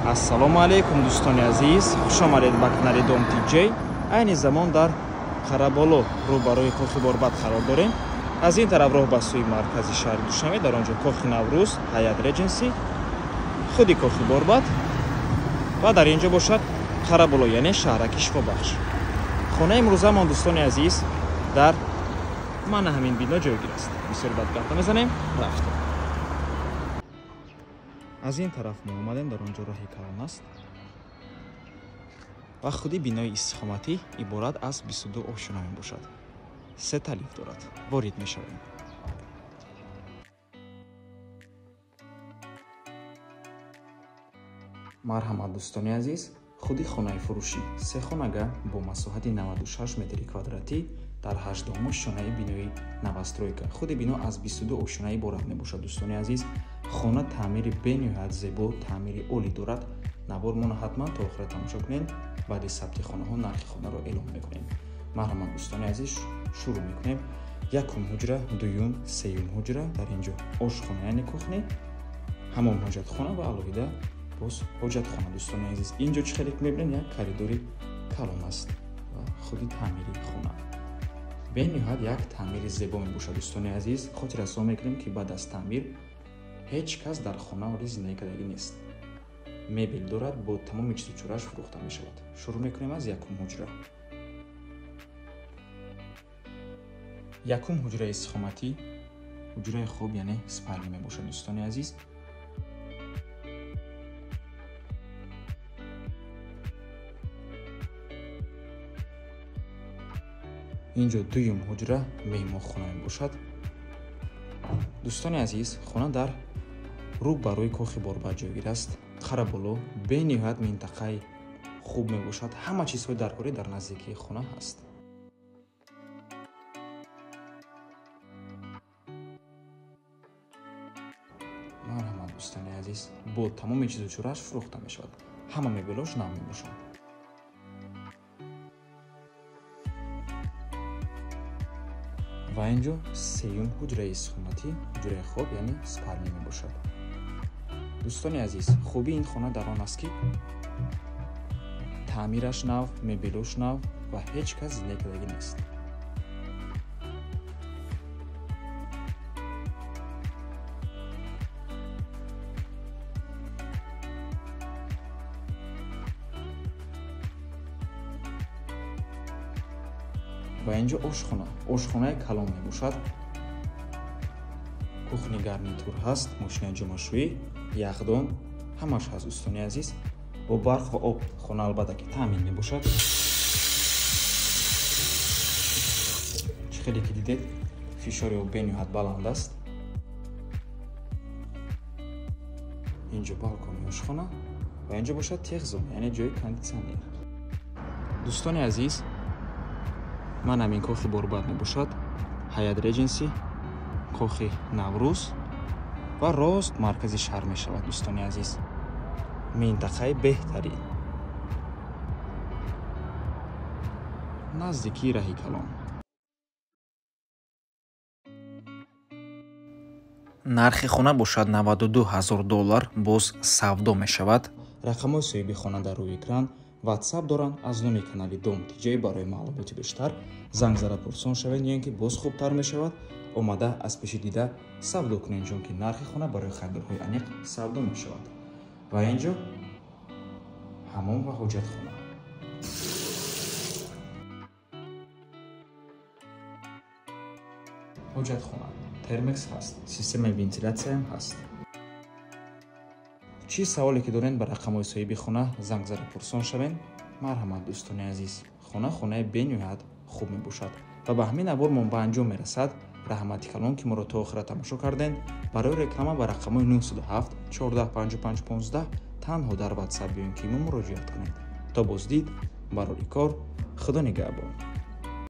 ассалому алейкум дӯстони азиз, хуш омадед ба канали Dom TJ. айни замон дар Қараболо рӯбарӯи кохи Борбад қарор дорем. аз ин тараф роҳ ба суи маркази шаҳри Душанбе, дар онҷо кохи Наврӯз, Hyatt Regency, худи кохи Борбад ва дар ин ҷо бошад Қараболо, яъне шаҳраки шифобахш. хонаи имрӯзамон дӯстони азиз дар мана ҳамин бино ҷойгир аст. бисёр бад гап намезанем, рафтем. аз ин тараф мо омадем, дар онҷо роҳи калон аст ва худи бинои истихоматӣ иборат аз 22 ошуна мебошад. 3 талиф дорад. ворид мешавем. марҳамат дӯстони азиз, худи хонаи фурӯшӣ 3 хонага бо масоҳати 96 метри квадратӣ дар 8 ошунаи бинои новостройка. худи бино аз 22 ошуна иборат мебошад дӯстони азиз. хона таъмири бениҳоят зебо, таъмири олӣ дорад. навормона ҳатман то охира тамошо кунед. баъди сабти хонаҳо нархи хонаро эълон мекунем. марҳамат дӯстони азиз, шурӯъ мекунем. якум ҳуҷра, дуюм, сеюм ҳуҷра, дар ин ҷо ошхона яъне кухня, ҳамон ҳоҷатхона ва алоҳида боз ҳоҷатхона дӯстони азиз. ин ҷо чӣ хеле мебинем, як коридори калон аст ва худи таъмири хона. бениҳоят як таъмири зебо мебошад дӯстони азиз. хотир расо мекунем ки баъд аз таъмир ҳеҷ кас дар хона оли зиндагӣ кардагӣ нест. мебел дорад, бо тамоми чизу чорааш фурӯхта мешавад. шурӯъ мекунем аз якум ҳуҷра. якум ҳуҷраи истихоматӣ, ҳуҷраи хоб яъне спальня мебошад дӯстони азиз. ин ҷо дуюм ҳуҷра меҳмонхона мебошад. дӯстони азиз, хона дар рӯ ба рӯи кохи Борбад ҷойгир аст. Қараболо бениҳоят минтақаи хуб мебошад. ҳама чизҳои даркорӣ дар наздикии хона ҳаст. марҳамат дӯстони азиз, бо тамоми чизу чорааш фурӯхта мешавад. ҳама мебелош нав мебошад. ва ин ҷо сеюм ҳуҷраи истихоматӣ, ҳуҷраи хоб яъне спальня мебошад. дӯстони азиз, хубии ин хона дар он аст ки таъмираш нав, мебелош нав ва ҳеҷ кас зиндагӣ кардагӣ нест. ва ин ҷо ошхонаи калон мебошад. кухни гарнитур ҳаст, мошини ҷомашӯӣ, яхдон, ҳамаш ҳаст дӯстони азиз. бо барқ ва об хона албатта ки таъмин мебошад. чӣ хеле ки дидед, фишори об бениҳоят баланд аст. ин ҷо балкони ошхона ва ин ҷо бошад теғзон, яъне ҷои кондитсионер. дӯстони азиз, ман ҳамин кохи Борбад мебошад, Hyatt Regency, кохи Наврӯз ва рост маркази шаҳр мешавад дӯстони азиз. минтақаи беҳтарин наздикии раҳи калон. нархи хона бошад $92,000, боз савдо мешавад. рақамҳои соҳиби хона дар рӯи экран. ватсап доранд. аз номи канали Dom TJ барои маълумоти бештар занг зада пурсон шавед, ё ин ки боз хубтар мешавад омада аз пеши дида савдо кунед, чунки нархи хона барои харидорҳои аниқ савдо мешавад. ва ин ҷо ҳамом ва ҳоҷатхона. ҳоҷатхона термекс ҳаст, системаи вентилятсияам ҳаст. чӣ саволе ки доред ба рақамҳои соҳиби хона занг зада пурсон шавед. марҳамат дӯстони азиз, хонаи бениҳоят хуб мебошад ва ба ҳамин абор мо ба анҷом мерасад. раҳмати калон ки моро то охира тамошо кардем. барои реклама ба рақамҳои 907 14 55 15 танҳо дар ватсап биёед ки мо муроҷиат кунед. то боздид, барори кор, худо нигаҳбон.